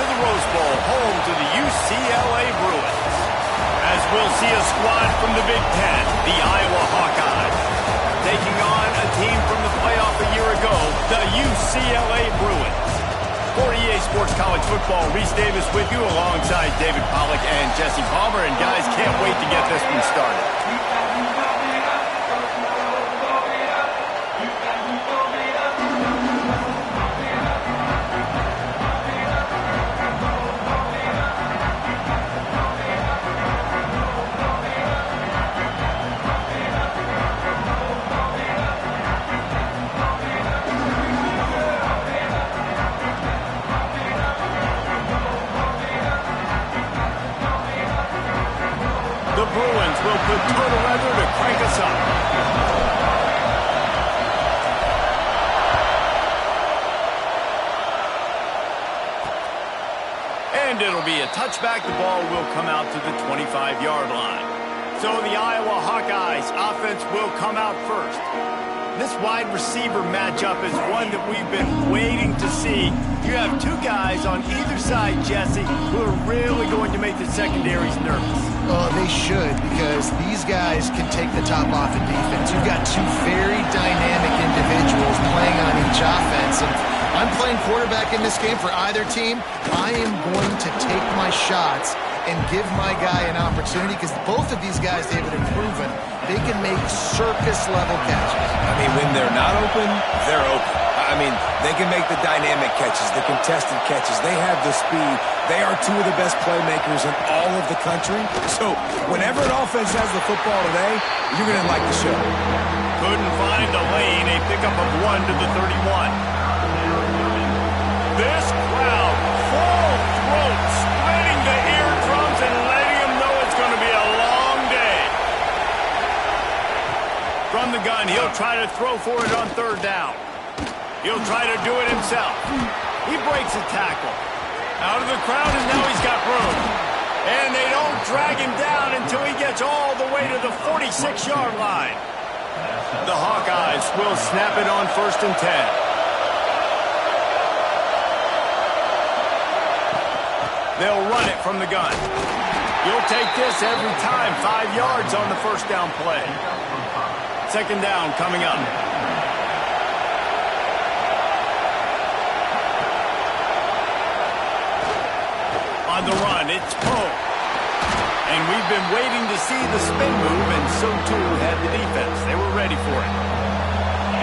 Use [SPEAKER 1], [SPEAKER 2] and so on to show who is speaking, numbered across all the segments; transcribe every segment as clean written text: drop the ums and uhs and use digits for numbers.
[SPEAKER 1] the Rose Bowl, home to the UCLA Bruins. As we'll see a squad from the Big Ten, the Iowa Hawkeyes, taking on a team from the playoff a year ago, the UCLA Bruins. For EA Sports College Football, Reese Davis with you alongside David Pollack and Jesse Palmer. And guys, can't wait to get this one started. The Bruins will put total weather to crank us up. And it'll be a touchback. The ball will come out to the 25-yard line. So the Iowa Hawkeyes offense will come out first. This wide receiver matchup is one that we've been waiting to see. You have two guys on either side, Jesse, who are really going to make the secondaries nervous.
[SPEAKER 2] Oh, they should, because these guys can take the top off in defense. You've got two very dynamic individuals playing on each offense, and I'm playing quarterback in this game for either team. I am going to take my shots and give my guy an opportunity, because both of these guys, David, have proven they can make circus-level catches.
[SPEAKER 3] I mean, when they're not open, they're open. I mean, they can make the dynamic catches, the contested catches. They have the speed. They are two of the best playmakers in all of the country. So whenever an offense has the football today, you're going to like the show.
[SPEAKER 1] Couldn't find a lane. A pickup of 1 to the 31. This crowd, full throat, spreading the eardrums and letting them know it's going to be a long day. From the gun, he'll try to throw for it on third down. He'll try to do it himself. He breaks a tackle. Out of the crowd, and now he's got room. And they don't drag him down until he gets all the way to the 46-yard line. The Hawkeyes will snap it on 1st and 10. They'll run it from the gun. You'll take this every time. 5 yards on the first down play. 2nd down coming up. On the run, it's Poe. And we've been waiting to see the spin move, and so too had the defense. They were ready for it.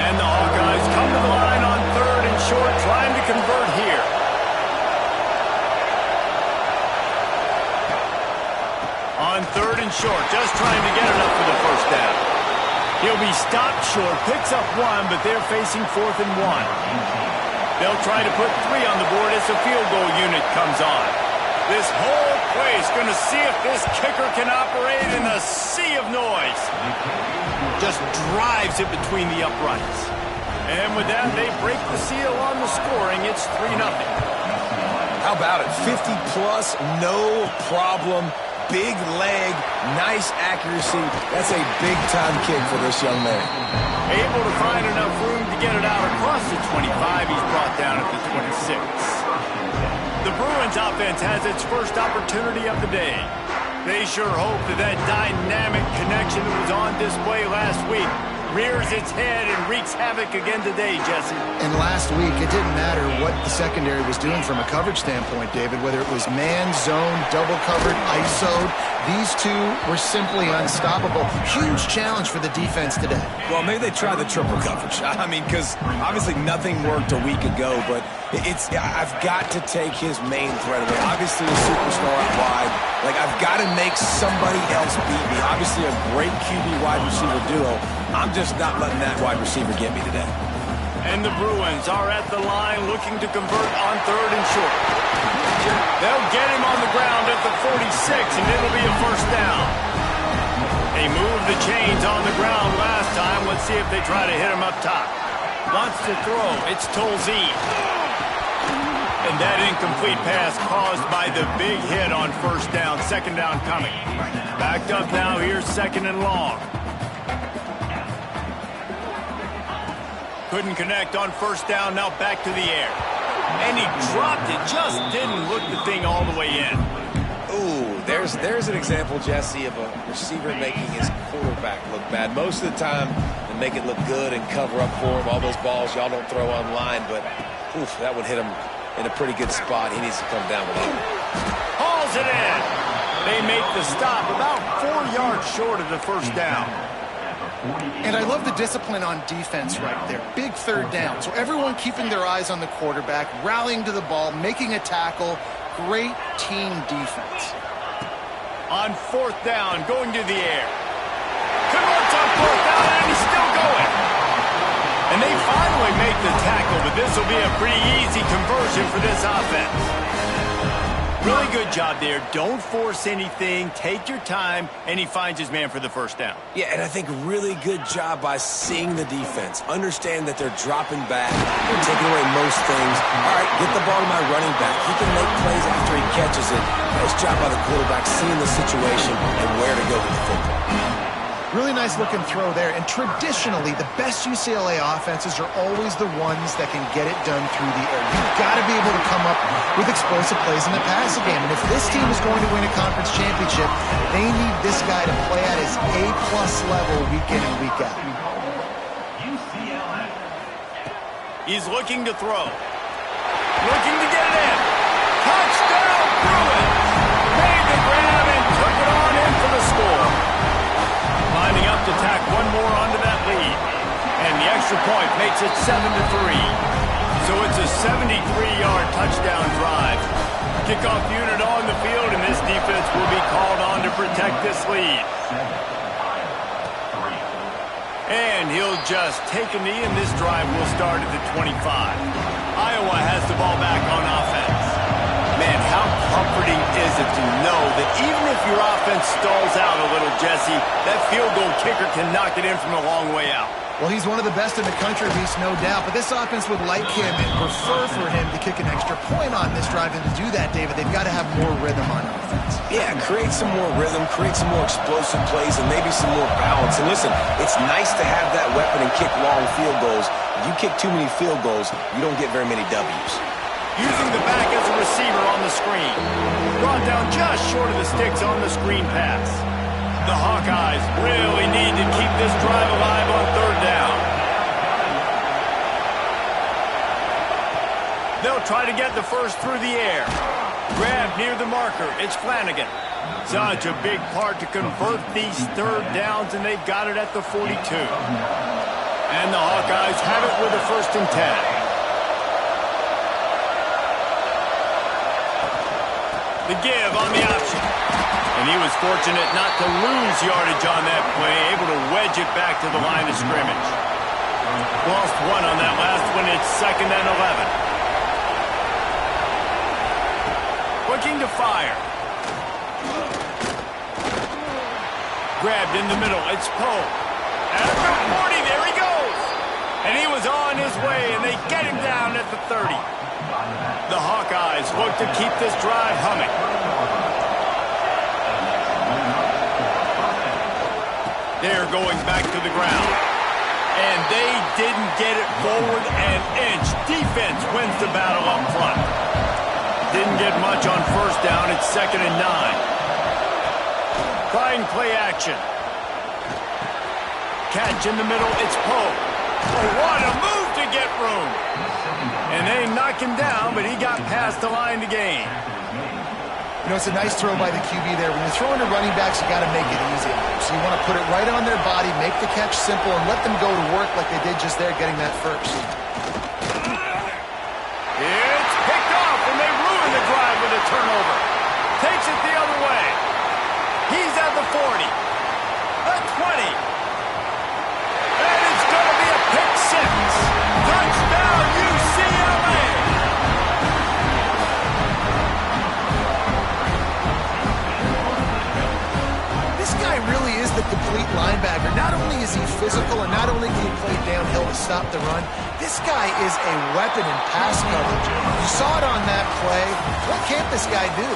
[SPEAKER 1] And the Hawkeyes come to the line on 3rd and short, trying to convert here. On 3rd and short, just trying to get enough for the first down. He'll be stopped short, picks up 1, but they're facing 4th and 1. They'll try to put 3 on the board as the field goal unit comes on. This whole place going to see if this kicker can operate in a sea of noise. Just drives it between the uprights. And with that, they break the seal on the scoring. It's 3-0.
[SPEAKER 3] How about it? 50-plus, no problem. Big leg, nice accuracy. That's a big-time kick for this young man.
[SPEAKER 1] Able to find enough room to get it out across the 25. He's brought down at the 26. The Bruins offense has its first opportunity of the day. They sure hope that dynamic connection that was on display last week rears its head and wreaks havoc again today, Jesse.
[SPEAKER 2] And last week, it didn't matter what the secondary was doing from a coverage standpoint, David, whether it was man, zone, double covered, ISO'd. These two were simply unstoppable. Huge challenge for the defense today.
[SPEAKER 3] Well, maybe they try the triple coverage. I mean, because obviously nothing worked a week ago, but I've got to take his main threat away. Obviously a superstar out wide. Like, I've got to make somebody else beat me. Obviously a great QB wide receiver duo. I'm just not letting that wide receiver get me today.
[SPEAKER 1] And the Bruins are at the line looking to convert on 3rd and short. They'll get him on the ground at the 46, and it'll be a first down. They moved the chains on the ground last time. Let's see if they try to hit him up top. Wants to throw. It's Tolzien. And that incomplete pass caused by the big hit on first down. 2nd down coming. Backed up now. Here's 2nd and long. Couldn't connect on first down. Now back to the air. And he dropped it, just didn't look the thing all the way in.
[SPEAKER 3] Ooh, there's an example, Jesse, of a receiver making his quarterback look bad. Most of the time, they make it look good and cover up for him. All those balls y'all don't throw online, but oof, that would hit him in a pretty good spot. He needs to come down with it.
[SPEAKER 1] Hauls it in. They make the stop about 4 yards short of the first down.
[SPEAKER 2] And I love the discipline on defense right there. Big third down. So everyone keeping their eyes on the quarterback, rallying to the ball, making a tackle. Great team defense.
[SPEAKER 1] On fourth down, going to the air. Converts on fourth down, and he's still going. And they finally make the tackle, but this will be a pretty easy conversion for this offense. Really good job there. Don't force anything. Take your time, and he finds his man for the first down.
[SPEAKER 3] Yeah, and I think really good job by seeing the defense. Understand that they're dropping back. They're taking away most things. All right, get the ball to my running back. He can make plays after he catches it. Nice job by the quarterback seeing the situation and where to go with the football.
[SPEAKER 2] Really nice looking throw there. And traditionally, the best UCLA offenses are always the ones that can get it done through the air. You've got to be able to come up with explosive plays in the passing game. And if this team is going to win a conference championship, they need this guy to play at his A-plus level week in and week out.
[SPEAKER 1] He's looking to throw. Looking to get it in. Touchdown, Bruins! Made the grab and took it on in for the score. Lining up to tack one more onto that lead. And the extra point makes it 7-3. So it's a 73-yard touchdown drive. Kickoff unit on the field, and this defense will be called on to protect this lead. And he'll just take a knee, and this drive will start at the 25. Iowa has the ball back on offense. Man, how comforting is it to know that even if your offense stalls out a little, Jesse, that field goal kicker can knock it in from a long way out.
[SPEAKER 2] Well, he's one of the best in the country, at least, no doubt. But this offense would like him and prefer for him to kick an extra point on this drive. And to do that, David, they've got to have more rhythm on offense.
[SPEAKER 3] Yeah, create some more rhythm, create some more explosive plays, and maybe some more balance. And listen, it's nice to have that weapon and kick long field goals. If you kick too many field goals, you don't get very many W's.
[SPEAKER 1] Using the back as a receiver on the screen. Brought down just short of the sticks on the screen pass. The Hawkeyes really need to keep this drive alive on third down. They'll try to get the first through the air. Grab near the marker. It's Flanagan. Such a big part to convert these third downs, and they've got it at the 42. And the Hawkeyes have it with a 1st and 10. The give on the option. And he was fortunate not to lose yardage on that play, able to wedge it back to the line of scrimmage. Lost one on that last one. It's 2nd and 11. Looking to fire. Grabbed in the middle. It's Poe. At the 40, there he goes. And he was on his way, and they get him down at the 30. The Hawkeyes look to keep this drive humming. They're going back to the ground. And they didn't get it forward an inch. Defense wins the battle up front. Didn't get much on first down. It's 2nd and 9. Trying play action. Catch in the middle. It's Poe. Oh, what a move to get room. And they knock him down, but he got past the line to gain.
[SPEAKER 2] You know, it's a nice throw by the QB there. When you're throwing to running backs, you got to make it easy. So you want to put it right on their body, make the catch simple, and let them go to work like they did just there, getting that first.
[SPEAKER 1] It's picked off, and they ruin the drive with a turnover. Takes it the other way. He's at the 40. The 20. And it's going to be a pick six. Touchdown, UCLA.
[SPEAKER 2] This guy really is the complete linebacker. Not only is he physical, and not only can he play downhill to stop the run, this guy is a weapon in pass coverage. You saw it on that play. What can't this guy do?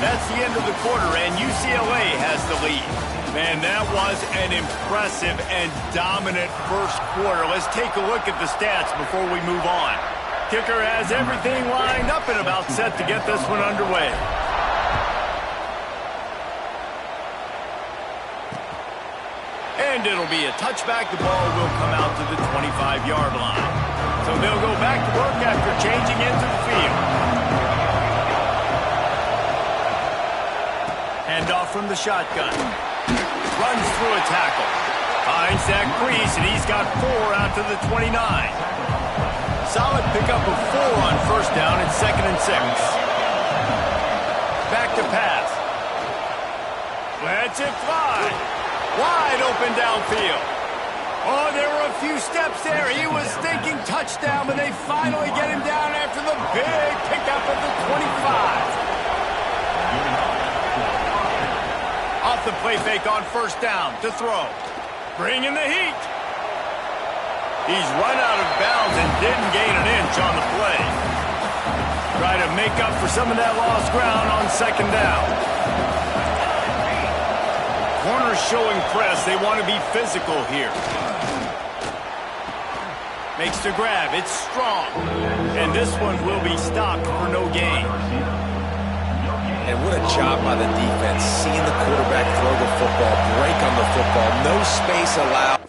[SPEAKER 1] That's the end of the quarter, and UCLA has the lead. Man, that was an impressive and dominant first quarter. Let's take a look at the stats before we move on. kicker has everything lined up and about set to get this one underway. And it'll be a touchback. The ball will come out to the 25-yard line. So they'll go back to work after changing into the field. Handoff from the shotgun. Runs through a tackle. Finds that crease, and he's got 4 out to the 29. Solid pickup of 4 on first down and 2nd and 6. Back to pass. Lets it fly. Wide open downfield. Oh, there were a few steps there. He was thinking touchdown, but they finally get him down after the big pickup at the 25. Off the play fake on first down to throw. Bringing the heat. He's run out of bounds and didn't gain an inch on the play. Try to make up for some of that lost ground on second down. Corners showing press. They want to be physical here. Makes the grab. It's strong. And this one will be stopped for no gain.
[SPEAKER 3] And what a job by the defense. Seeing the quarterback throw the football, break on the football, no space allowed.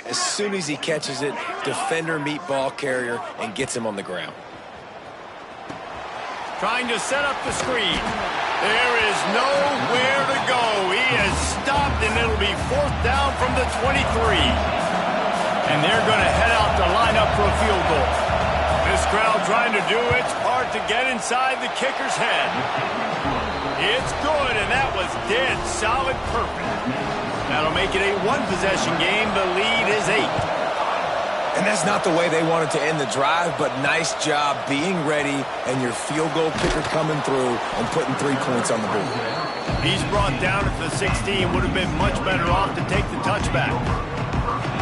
[SPEAKER 3] As soon as he catches it, defender meet ball carrier and gets him on the ground.
[SPEAKER 1] Trying to set up the screen. There is nowhere to go. He is stopped, and it'll be 4th down from the 23. And they're going to head out to line up for a field goal. This crowd trying to do its part to get inside the kicker's head. It's good, and that was dead solid perfect. That'll make it a one-possession game. The lead is 8.
[SPEAKER 3] And that's not the way they wanted to end the drive, but nice job being ready and your field goal kicker coming through and putting 3 points on the board.
[SPEAKER 1] He's brought down at the 16. Would have been much better off to take the touchback.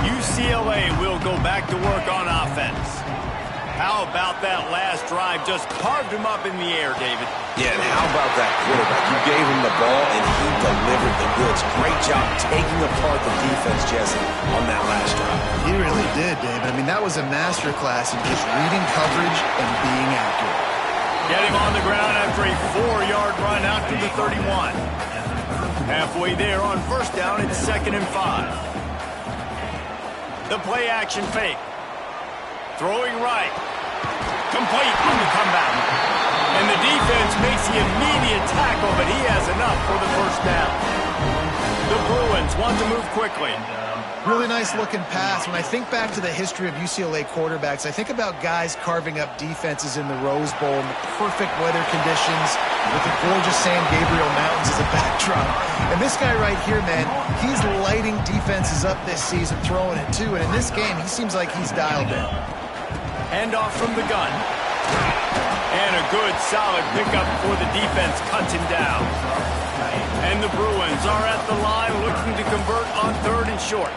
[SPEAKER 1] UCLA will go back to work on offense. How about that last drive? Just carved him up in the air, David.
[SPEAKER 3] Yeah, and how about that quarterback? You gave him the ball, and he delivered the goods. Great job taking apart the defense, Jesse, on that last drive.
[SPEAKER 2] He really did, David. I mean, that was a masterclass in just reading coverage and being accurate.
[SPEAKER 1] Get him on the ground after a 4-yard run out to the 31. Halfway there on first down, it's 2nd and 5. The play action fake. Throwing right. Complete on the comeback. And the defense makes the immediate tackle, but he has enough for the first down. The Bruins want to move quickly.
[SPEAKER 2] Really nice looking pass. When I think back to the history of UCLA quarterbacks, I think about guys carving up defenses in the Rose Bowl in the perfect weather conditions with the gorgeous San Gabriel Mountains as a backdrop. And this guy right here, man, he's lighting defenses up this season, throwing it too. And in this game, he seems like he's dialed in.
[SPEAKER 1] Handoff from the gun. And a good, solid pickup before the defense cuts him down. And the Bruins are at the line looking to convert on 3rd and short.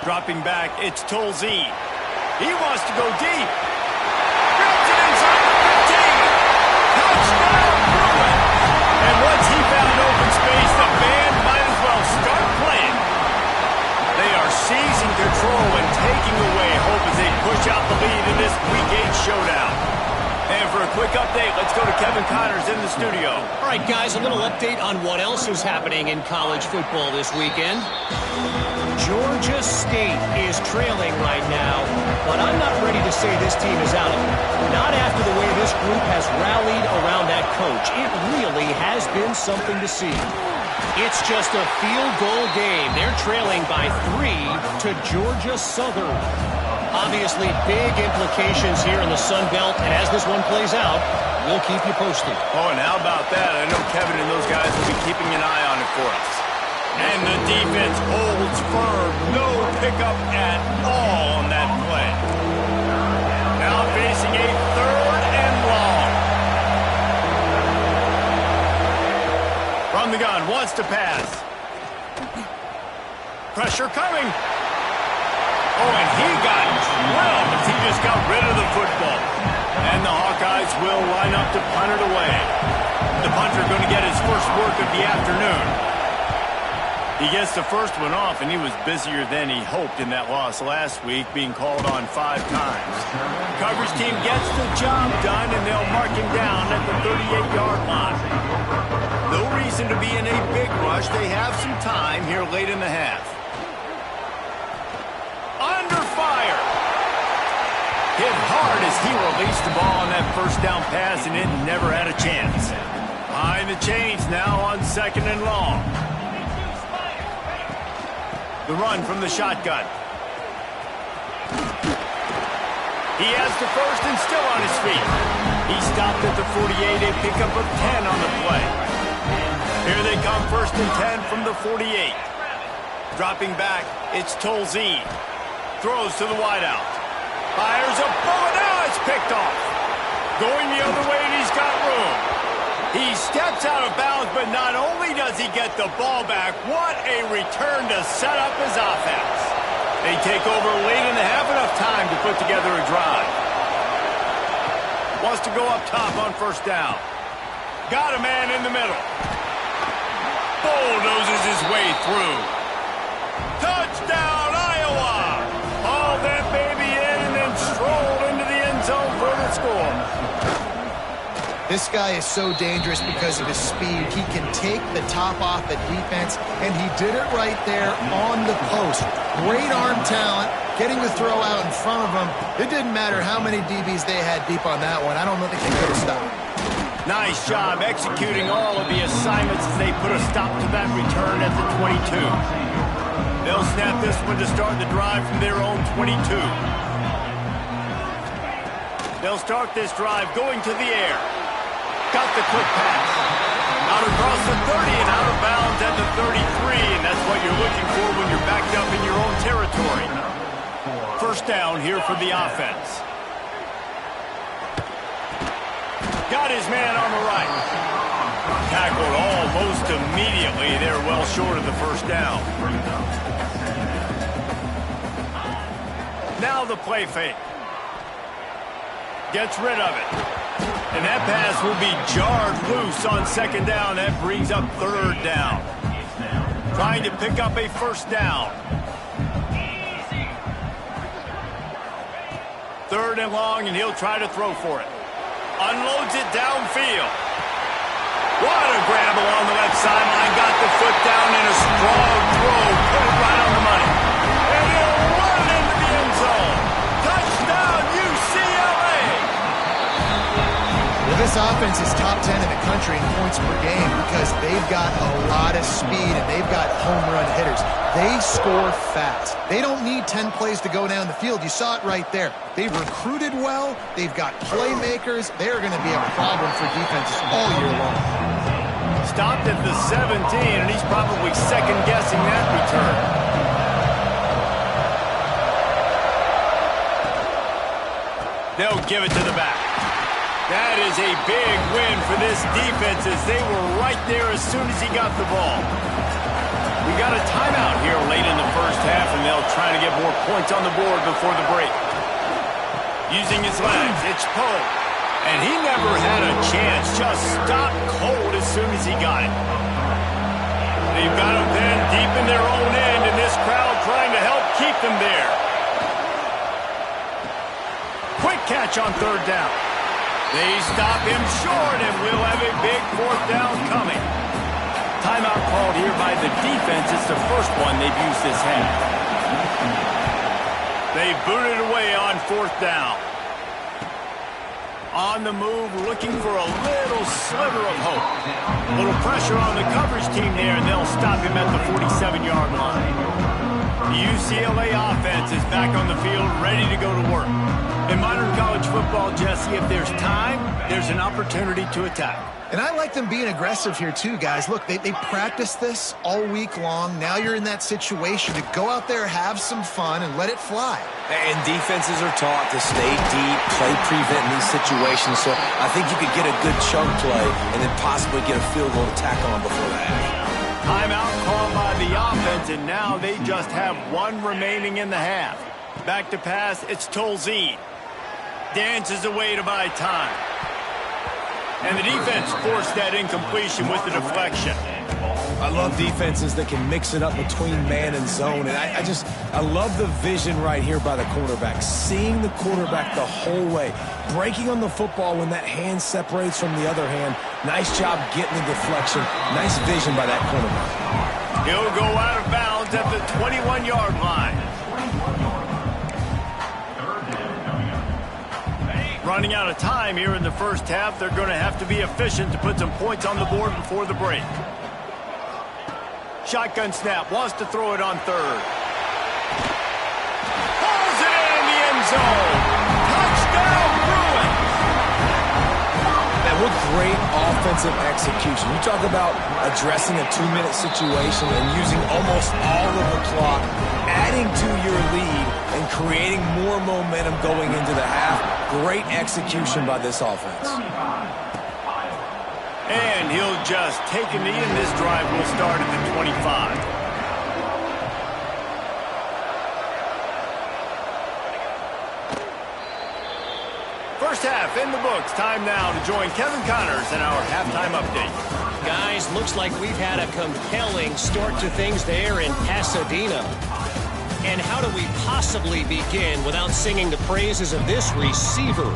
[SPEAKER 1] Dropping back, it's Tolzien. He wants to go deep. Grabs it inside the 15. Touchdown, Bruins. And once he found open space, the band might as well start playing. They are seizing control and taking away hope as they push out the lead in this Week 8 showdown. And for a quick update, let's go to Kevin Connors in the studio.
[SPEAKER 4] All right, guys, a little update on what else is happening in college football this weekend. Georgia State is trailing right now, but I'm not ready to say this team is out of it. Not after the way this group has rallied around that coach. It really has been something to see. It's just a field goal game. They're trailing by 3 to Georgia Southern. Obviously, big implications here in the Sun Belt, and as this one plays out, we'll keep you posted.
[SPEAKER 1] Oh, and how about that? I know Kevin and those guys will be keeping an eye on it for us. And the defense holds firm. No pickup at all on that play. Now facing a 3rd and long. From the gun, wants to pass. Pressure coming. Oh, and he got drilled as he just got rid of the football. And the Hawkeyes will line up to punt it away. The punter going to get his first work of the afternoon. He gets the first one off, and he was busier than he hoped in that loss last week, being called on 5 times. Coverage team gets the job done, and they'll mark him down at the 38-yard line. No reason to be in a big rush. They have some time here late in the half. Under fire. Hit hard as he released the ball on that first down pass, and it never had a chance. Behind the chains now on 2nd and long. The run from the shotgun. He has the first and still on his feet. He stopped at the 48, a pickup of 10 on the play. Here they come, 1st and 10 from the 48. Dropping back, it's Tolzien. Throws to the wideout. Fires a bullet. Now it's picked off. Going the other way, and he's got room. He steps out of bounds, but not only does he get the ball back, what a return to set up his offense. They take over late in the half, enough time to put together a drive. Wants to go up top on 1st down. Got a man in the middle. Bulldozes his way through. Touchdown, Iowa! Hauled that baby in and then strolled into the end zone for the score.
[SPEAKER 2] This guy is so dangerous because of his speed. He can take the top off the defense, and he did it right there on the post. Great arm talent, getting the throw out in front of him. It didn't matter how many DBs they had deep on that one. I don't think they could have stopped.
[SPEAKER 1] Nice job executing all of the assignments as they put a stop to that return at the 22. They'll snap this one to start the drive from their own 22. They'll start this drive going to the air. Got the quick pass. Out across the 30 and out of bounds at the 33, and that's what you're looking for when you're backed up in your own territory. 1st down here for the offense. Got his man on the right. Tackled almost immediately. They're well short of the 1st down. Now the play fake. Gets rid of it. And that pass will be jarred loose on second down. That brings up third down. Trying to pick up a first down. Third and long, and he'll try to throw for it. Unloads it downfield. What a grab along the left sideline. Got the foot down in a strong throw. Put it right on the money. And he'll run into the end zone. Touchdown, UCLA!
[SPEAKER 2] Well, this offense is top 10 in the country in points per game because they've got a lot of speed and they've got home run hitters. They score fast. They don't need 10 plays to go down the field. You saw it right there. They've recruited well. They've got playmakers. They're going to be a problem for defenses all year long.
[SPEAKER 1] Stopped at the 17, and he's probably second-guessing that return. They'll give it to the back. That is a big win for this defense as they were right there as soon as he got the ball. We got a timeout here late in the first half, and they'll try to get more points on the board before the break. Using his legs, it's Poe. And he never had a chance, just stopped cold as soon as he got it. They've got him then deep in their own end, and this crowd trying to help keep them there. Quick catch on third down. They stop him short, and we'll have a big fourth down coming. Timeout called here by the defense. It's the first one they've used this half. They booted away on fourth down. On the move, looking for a little sliver of hope. A little pressure on the coverage team there, and they'll stop him at the 47-yard line. The UCLA offense is back on the field, ready to go to work. In modern college football, Jesse, if there's time, there's an opportunity to attack.
[SPEAKER 2] And I like them being aggressive here too, guys. Look, they practice this all week long. Now you're in that situation to go out there, have some fun, and let it fly.
[SPEAKER 3] And defenses are taught to stay deep, play prevent in these situations. So I think you could get a good chunk play and then possibly get a field goal to tack on before that.
[SPEAKER 1] Timeout called by the offense, and now they just have one remaining in the half. Back to pass, it's Tolzien. Dances away to buy time. And the defense forced that incompletion with the deflection.
[SPEAKER 3] I love defenses that can mix it up between man and zone. And I love the vision right here by the quarterback. Seeing the quarterback the whole way. Breaking on the football when that hand separates from the other hand. Nice job getting the deflection. Nice vision by that quarterback.
[SPEAKER 1] He'll go out of bounds at the 21-yard line. Running out of time here in the first half. They're going to have to be efficient to put some points on the board before the break. Shotgun snap, wants to throw it on third. Pulls it in the end zone. Touchdown, Bruins!
[SPEAKER 3] Man, what great offensive execution. You talk about addressing a 2-minute situation and using almost all of the clock, adding to your lead, and creating more momentum going into the half. Great execution by this offense.
[SPEAKER 1] And he'll just take a knee, and this drive will start at the 25. First half in the books. Time now to join Kevin Connors in our halftime update.
[SPEAKER 4] Guys, looks like we've had a compelling start to things there in Pasadena. And how do we possibly begin without singing the praises of this receiver?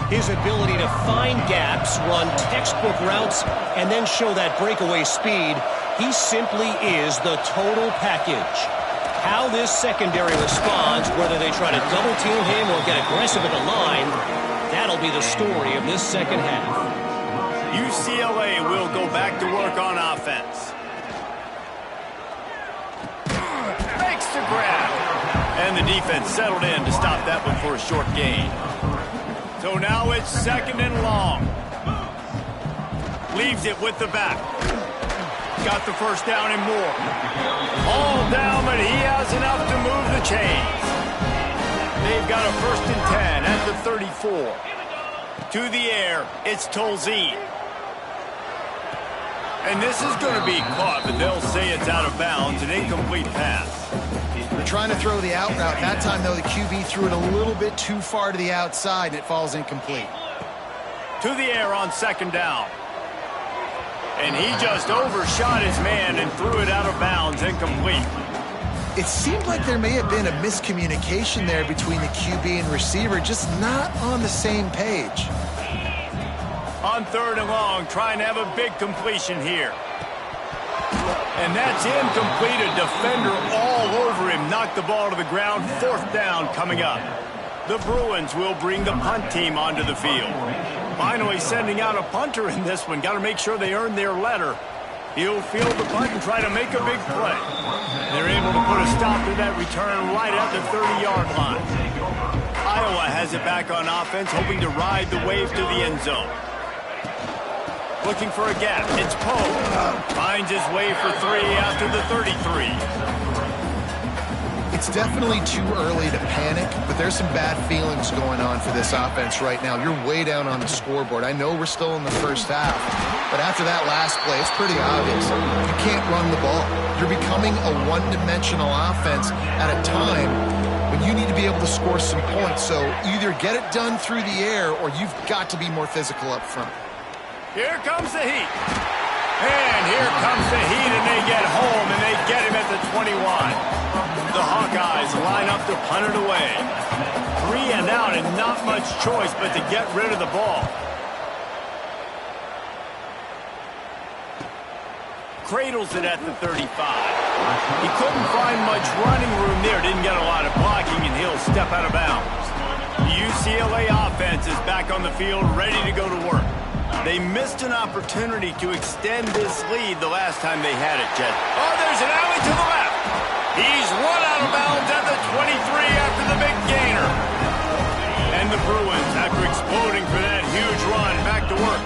[SPEAKER 4] His ability to find gaps, run textbook routes, and then show that breakaway speed. He simply is the total package. How this secondary responds, whether they try to double-team him or get aggressive at the line, that'll be the story of this second half.
[SPEAKER 1] UCLA will go back to work on offense. Makes the grab. And the defense settled in to stop that one for a short gain. So now it's second and long. Leaves it with the back. Got the first down and more. All down, but he has enough to move the chains. They've got a first and 10 at the 34. To the air, it's Tolzien. And this is going to be caught, but they'll say it's out of bounds, an incomplete pass.
[SPEAKER 2] They're trying to throw the out route. That time, though, the QB threw it a little bit too far to the outside, and it falls incomplete.
[SPEAKER 1] To the air on second down. And he just overshot his man and threw it out of bounds, incomplete.
[SPEAKER 2] It seemed like there may have been a miscommunication there between the QB and receiver, just not on the same page.
[SPEAKER 1] On third and long, trying to have a big completion here. And that's incomplete. A defender all over him. Knocked the ball to the ground. Fourth down coming up. The Bruins will bring the punt team onto the field. Finally sending out a punter in this one. Got to make sure they earn their letter. He'll field the punt and try to make a big play. They're able to put a stop to that return right at the 30-yard line. Iowa has it back on offense, hoping to ride the wave to the end zone. Looking for a gap. It's Poe. Finds his way for 3 after the 33.
[SPEAKER 2] It's definitely too early to panic, but there's some bad feelings going on for this offense right now. You're way down on the scoreboard. I know we're still in the first half, but after that last play, it's pretty obvious. You can't run the ball. You're becoming a one-dimensional offense at a time when you need to be able to score some points. So either get it done through the air or you've got to be more physical up front.
[SPEAKER 1] Here comes the heat. And here comes the heat, and they get home, and they get him at the 21. The Hawkeyes line up to punt it away. 3 and out, and not much choice but to get rid of the ball. Cradles it at the 35. He couldn't find much running room there. Didn't get a lot of blocking, and he'll step out of bounds. The UCLA offense is back on the field, ready to go to work. They missed an opportunity to extend this lead the last time they had it, Jet. Oh, there's an alley to the left. He's run out of bounds at the 23 after the big gainer. And the Bruins, after exploding for that huge run, back to work.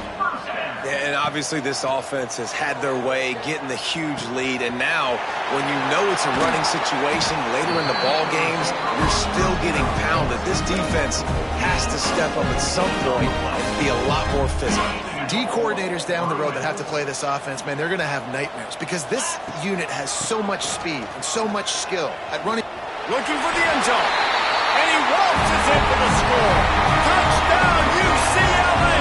[SPEAKER 3] Yeah, and obviously this offense has had their way, getting the huge lead. And now, when you know it's a running situation later in the ball games, you're still getting pounded. This defense has to step up at some point and be a lot more physical.
[SPEAKER 2] D coordinators down the road that have to play this offense, man, they're going to have nightmares because this unit has so much speed and so much skill at running.
[SPEAKER 1] Looking for the end zone. And he waltzes in for the score. Touchdown, UCLA!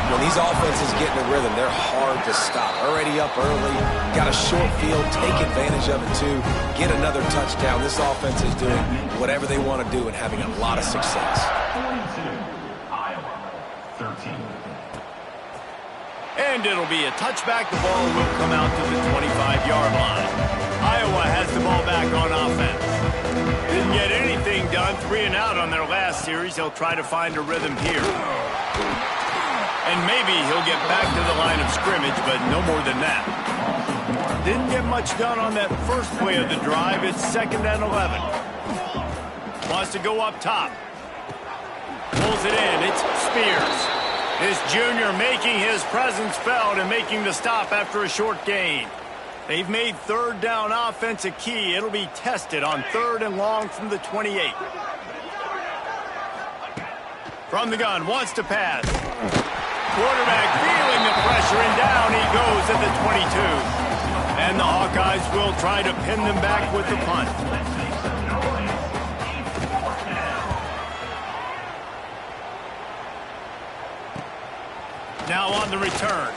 [SPEAKER 3] When these offenses get in a rhythm, they're hard to stop. Already up early, got a short field, take advantage of it too, get another touchdown. This offense is doing whatever they want to do and having a lot of success.
[SPEAKER 5] 42, Iowa, 13.
[SPEAKER 1] And it'll be a touchback. The ball will come out to the 25-yard line. Iowa has the ball back on offense. Didn't get anything done. 3 and out on their last series. They'll try to find a rhythm here. And maybe he'll get back to the line of scrimmage, but no more than that. Didn't get much done on that first play of the drive. It's 2nd and 11. Wants to go up top. Pulls it in. It's Spears. This junior making his presence felt and making the stop after a short gain. They've made 3rd down offense a key. It'll be tested on 3rd and long from the 28. From the gun, wants to pass. Quarterback feeling the pressure, and down he goes at the 22. And the Hawkeyes will try to pin them back with the punt. Now on the return.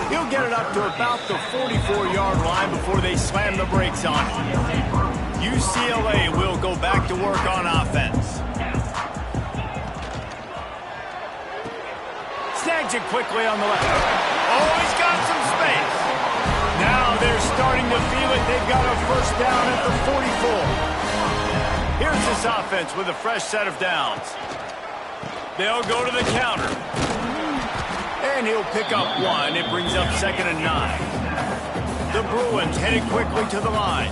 [SPEAKER 1] He'll get it up to about the 44-yard line before they slam the brakes on it. UCLA will go back to work on offense. Snags it quickly on the left. Oh, he's got some space. Now they're starting to feel it. They've got a first down at the 44. Here's this offense with a fresh set of downs. They'll go to the counter. And he'll pick up 1. It brings up 2nd and 9. The Bruins headed quickly to the line.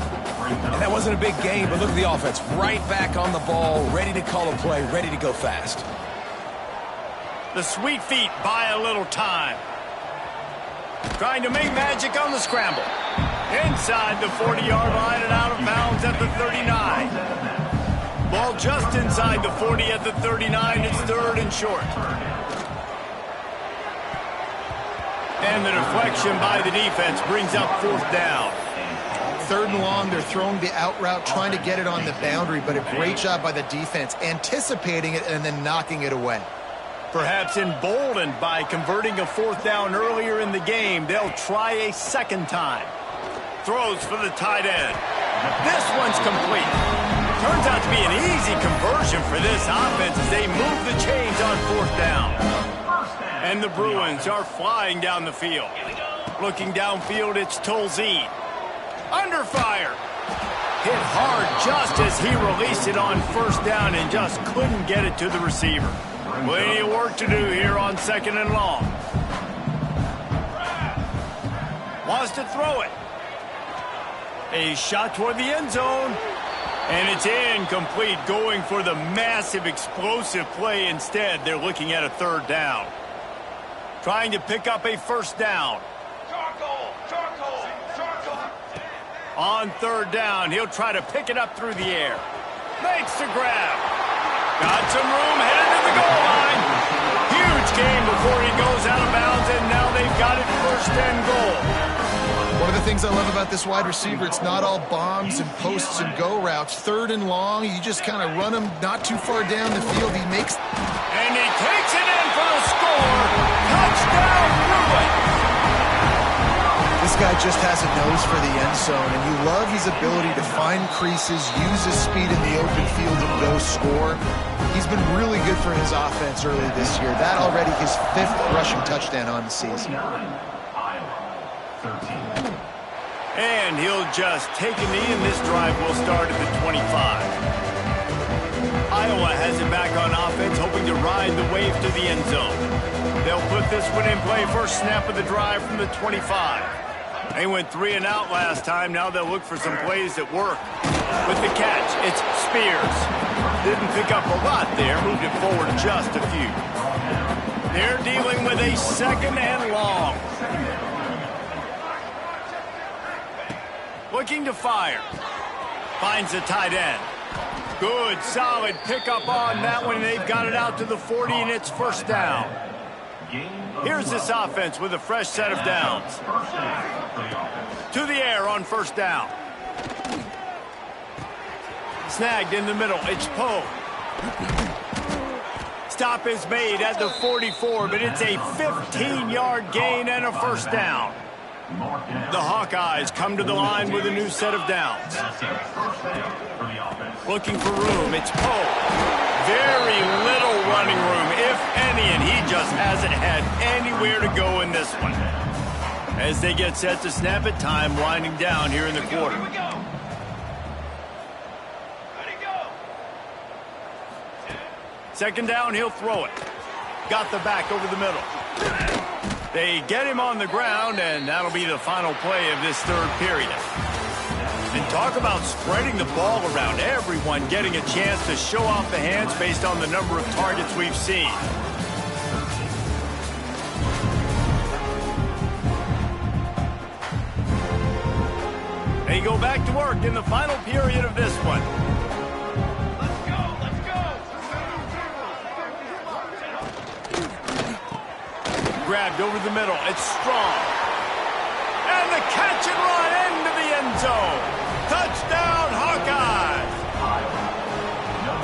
[SPEAKER 3] And that wasn't a big gain, but look at the offense. Right back on the ball, ready to call a play, ready to go fast.
[SPEAKER 1] The sweet feet buy a little time. Trying to make magic on the scramble. Inside the 40-yard line and out of bounds at the 39. Ball just inside the 40 at the 39. It's 3rd and short. And the deflection by the defense brings up 4th down.
[SPEAKER 2] 3rd and long. They're throwing the out route, trying to get it on the boundary, but a great job by the defense, anticipating it and then knocking it away.
[SPEAKER 1] Perhaps emboldened by converting a 4th down earlier in the game, they'll try a 2nd time. Throws for the tight end. This one's complete. Turns out to be an easy conversion for this offense as they move the chains on 4th down. And the Bruins are flying down the field. Looking downfield, it's Tolzien. Under fire. Hit hard just as he released it on 1st down and just couldn't get it to the receiver. Plenty of work to do here on 2nd and long. Wants to throw it. A shot toward the end zone. And it's incomplete, going for the massive explosive play instead. They're looking at a 3rd down. Trying to pick up a 1st down. On 3rd down, he'll try to pick it up through the air. Makes the grab. Got some room, headed to the goal line. Huge game before he goes out of bounds, and now they've got it 1st and goal.
[SPEAKER 2] One of the things I love about this wide receiver, it's not all bombs and posts and go routes. 3rd and long, you just kind of run him not too far down the field. He makes...
[SPEAKER 1] And he takes it in for the score. Touchdown, Bruins.
[SPEAKER 2] This guy just has a nose for the end zone, and you love his ability to find creases, use his speed in the open field, and go score. He's been really good for his offense early this year. That already his 5th rushing touchdown on the season.
[SPEAKER 1] And he'll just take a knee, and this drive will start at the 25. Iowa has it back on offense, hoping to ride the wave to the end zone. They'll put this one in play, first snap of the drive from the 25. They went 3 and out last time. Now they'll look for some plays that work. With the catch, it's Spears. Didn't pick up a lot there. Moved it forward just a few. They're dealing with a 2nd and long. Looking to fire. Finds the tight end. Good, solid pickup on that one. They've got it out to the 40, and it's 1st down. Here's this offense with a fresh set of downs. To the air on 1st down. Snagged in the middle. It's Poe. Stop is made at the 44, but it's a 15-yard gain and a 1st down. The Hawkeyes come to the line with a new set of downs. Looking for room. It's Poe. Very little running room, if any, and he just hasn't had anywhere to go in this one. As they get set to snap it, time winding down here in the quarter.
[SPEAKER 5] Here we go. Ready, go.
[SPEAKER 1] 2nd down, he'll throw it. Got the back over the middle. They get him on the ground, and that'll be the final play of this 3rd period. And talk about spreading the ball around. Everyone getting a chance to show off the hands based on the number of targets we've seen. They go back to work in the final period of this one.
[SPEAKER 5] Let's go, let's go.
[SPEAKER 1] Grabbed over the middle. It's Strong. And the catch and run into the end zone. Touchdown, Hawkeyes.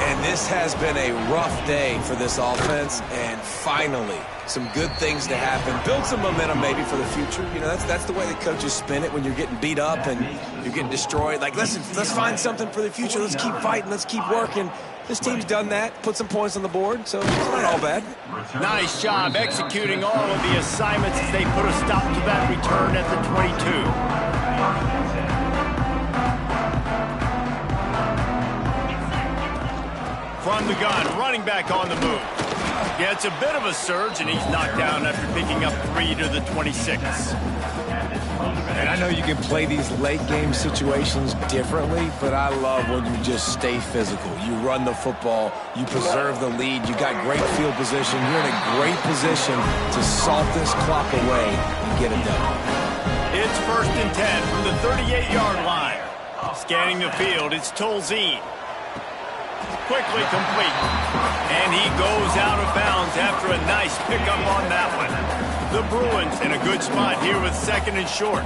[SPEAKER 3] And this has been a rough day for this offense, and finally, some good things to happen. Build some momentum maybe for the future. You know, that's the way the coaches spin it when you're getting beat up and you're getting destroyed. Like, listen, let's find something for the future. Let's keep fighting. Let's keep working. This team's done that, put some points on the board, so it's not all bad.
[SPEAKER 1] Nice job executing all of the assignments as they put a stop to that return at the 22. From the gun, running back on the move. Gets a bit of a surge, and he's knocked down after picking up 3 to the 26.
[SPEAKER 3] And I know you can play these late game situations differently, but I love when you just stay physical. You run the football, you preserve the lead, you got great field position, you're in a great position to salt this clock away and get it done.
[SPEAKER 1] It's 1st and 10 from the 38-yard line. Scanning the field, it's Tolzien. Quickly complete. And he goes out of bounds after a nice pickup on that one. The Bruins in a good spot here with 2nd and short.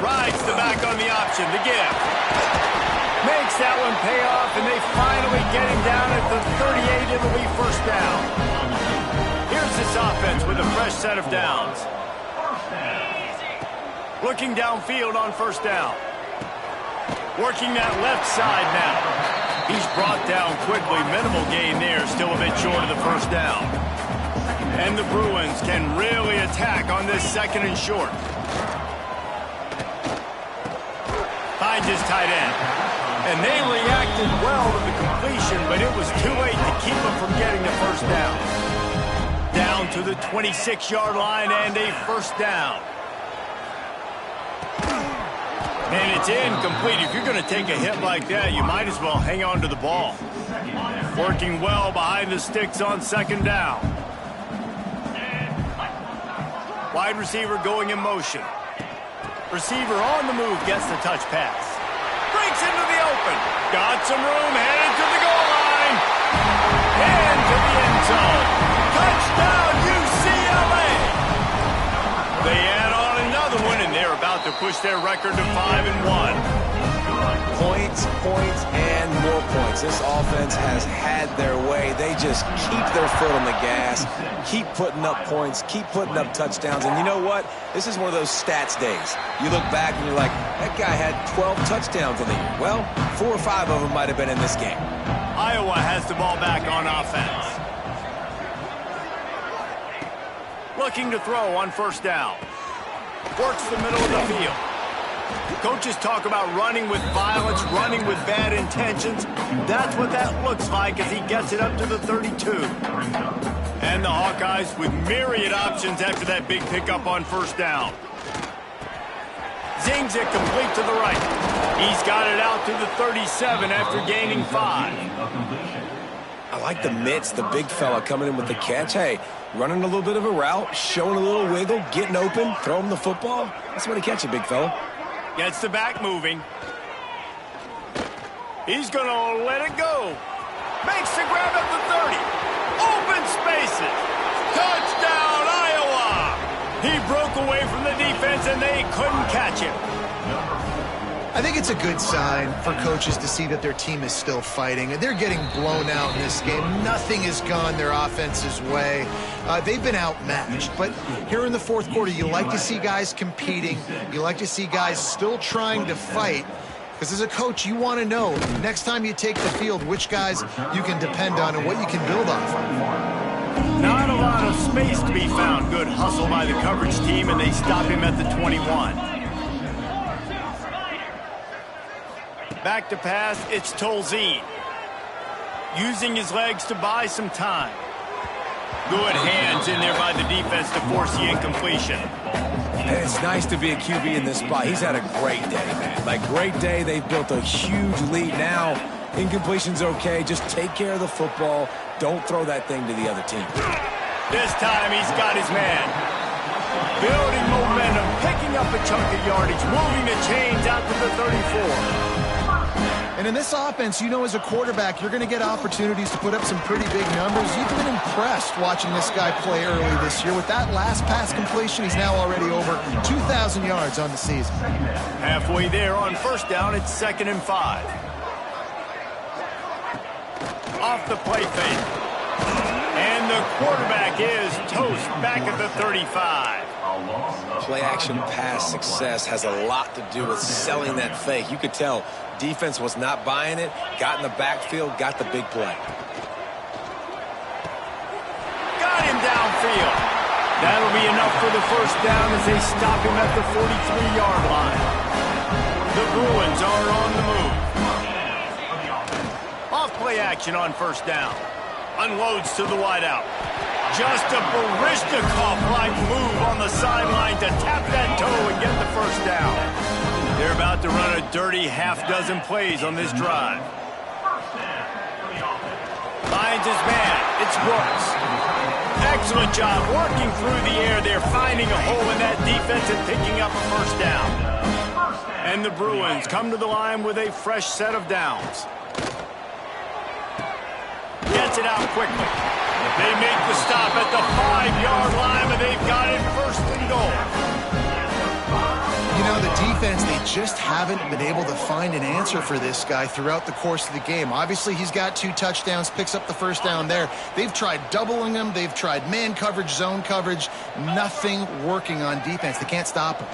[SPEAKER 1] Rides the back on the possession, the give. Makes that one pay off, and they finally get him down at the 38. It'll be first down. Here's this offense with a fresh set of downs. Looking downfield on first down. Working that left side now. He's brought down quickly. Minimal gain there. Still a bit short of the first down. And the Bruins can really attack on this second and short. Finds his tight end. And they reacted well to the completion, but it was too late to keep him from getting the first down. Down to the 26-yard line and a first down. And it's incomplete. If you're going to take a hit like that, you might as well hang on to the ball. Working well behind the sticks on second down. Wide receiver going in motion. Receiver on the move, gets the touch pass. Breaks into the open. Got some room, headed to the goal line. And to the end zone. Touchdown, UCLA! They add on another one, and they're about to push their record to 5-1.
[SPEAKER 3] Points, points, and more points. This offense has had their way. They just keep their foot on the gas, keep putting up points, keep putting up touchdowns. And you know what? This is one of those stats days. You look back and you're like, that guy had 12 touchdowns on the year. Well, 4 or 5 of them might have been in this game.
[SPEAKER 1] Iowa has the ball back on offense. Looking to throw on first down. Works the middle of the field. Coaches talk about running with violence, running with bad intentions. That's what that looks like as he gets it up to the 32. And the Hawkeyes with myriad options after that big pickup on first down. Zings it complete to the right. He's got it out to the 37 after gaining 5.
[SPEAKER 3] I like the mitts, the big fella coming in with the catch. Hey, running a little bit of a route, showing a little wiggle, getting open, throw him the football. That's the way to catch it, big fella.
[SPEAKER 1] Gets the back moving. He's going to let it go. Makes the grab at the 30. Open spaces. Touchdown, Iowa! He broke away from the defense, and they couldn't catch him.
[SPEAKER 2] I think it's a good sign for coaches to see that their team is still fighting. They're getting blown out in this game. Nothing has gone their offense's way. They've been outmatched. But here in the fourth quarter, you like to see guys competing. You like to see guys still trying to fight. Because as a coach, you want to know next time you take the field which guys you can depend on and what you can build off of.
[SPEAKER 1] Not a lot of space to be found. Good hustle by the coverage team, and they stop him at the 21. Back to pass, it's Tolzien. Using his legs to buy some time. Good hands in there by the defense to force the incompletion.
[SPEAKER 3] And it's nice to be a QB in this spot. He's had a great day, man. Like, great day. They've built a huge lead. Now, incompletion's okay. Just take care of the football. Don't throw that thing to the other team.
[SPEAKER 1] This time he's got his man. Building momentum, picking up a chunk of yardage, moving the chains out to the 34.
[SPEAKER 2] And in this offense, you know as a quarterback, you're going to get opportunities to put up some pretty big numbers. You've been impressed watching this guy play early this year. With that last pass completion, he's now already over 2,000 yards on the season.
[SPEAKER 1] Halfway there on first down, it's 2nd and 5. Off the play fake. And the quarterback is toast back at the 35.
[SPEAKER 3] Play-action pass success has a lot to do with selling that fake. You could tell defense was not buying it, got in the backfield, got the big play.
[SPEAKER 1] Got him downfield. That'll be enough for the first down as they stop him at the 43-yard line. The Bruins are on the move. Off play action on first down. Unloads to the wideout. Just a Baryshnikov-like move on the sideline to tap that toe and get the first down. They're about to run a dirty half-dozen plays on this drive. Finds his man. It's Brooks. Excellent job working through the air. They're finding a hole in that defense and picking up a first down. And the Bruins come to the line with a fresh set of downs. Gets it out quickly. They make the stop at the 5-yard line, and they've got it 1st and goal.
[SPEAKER 2] You know, the defense defense, they just haven't been able to find an answer for this guy throughout the course of the game. Obviously, he's got 2 touchdowns, picks up the first down there. They've tried doubling him. They've tried man coverage, zone coverage. Nothing working on defense. They can't stop him.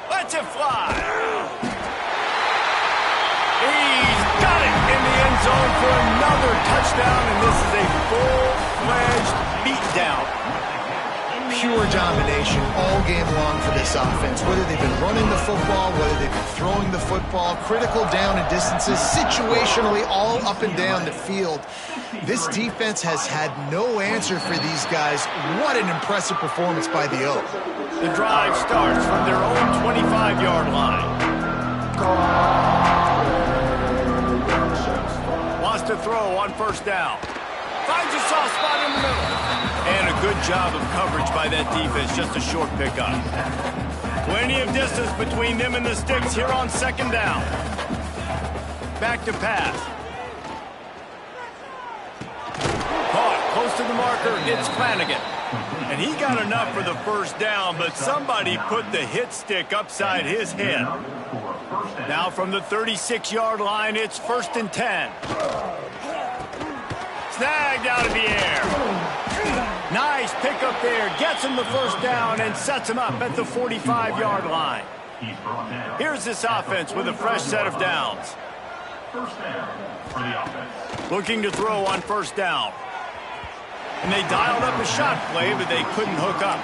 [SPEAKER 1] Let's it fly. He's got it in the end zone for another touchdown, and this is a full-fledged beatdown.
[SPEAKER 2] Pure domination all game long for this offense. Whether they've been running the football, whether they've been throwing the football, critical down and distances, situationally all up and down the field. This defense has had no answer for these guys. What an impressive performance by the Oak.
[SPEAKER 1] The drive starts from their own 25-yard line. Wants to throw on first down. Finds a soft spot in the middle. And a good job of coverage by that defense. Just a short pickup. Plenty of distance between them and the sticks here on second down. Back to pass. Caught close to the marker. It's Flanagan. And he got enough for the first down, but somebody put the hit stick upside his head. Now from the 36-yard line, it's 1st and 10. Snagged out of the air. Nice pickup there. Gets him the first down and sets him up at the 45-yard line. Here's this offense with a fresh set of downs.
[SPEAKER 5] First down for the offense.
[SPEAKER 1] Looking to throw on first down. And they dialed up a shot play, but they couldn't hook up.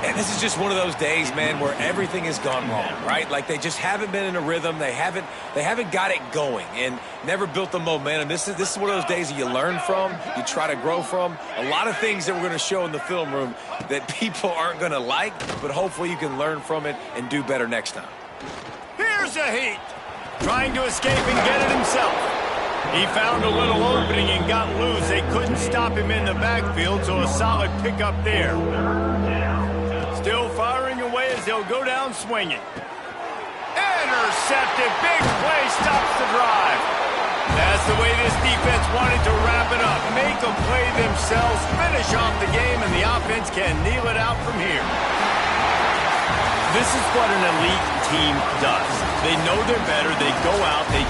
[SPEAKER 3] And this is just one of those days, man, where everything has gone wrong, right? Like they just haven't been in a rhythm. They haven't got it going and never built the momentum. This is one of those days that you learn from, you try to grow from. A lot of things that we're going to show in the film room that people aren't going to like, but hopefully you can learn from it and do better next time.
[SPEAKER 1] Here's a heat. Trying to escape and get it himself. He found a little opening and got loose. They couldn't stop him in the backfield, so a solid pickup there. Still firing away as they'll go down swinging. Intercepted. Big play stops the drive. That's the way this defense wanted to wrap it up. Make a play themselves, finish off the game, and the offense can kneel it out from here. This is what an elite team does. They know they're better. They go out. They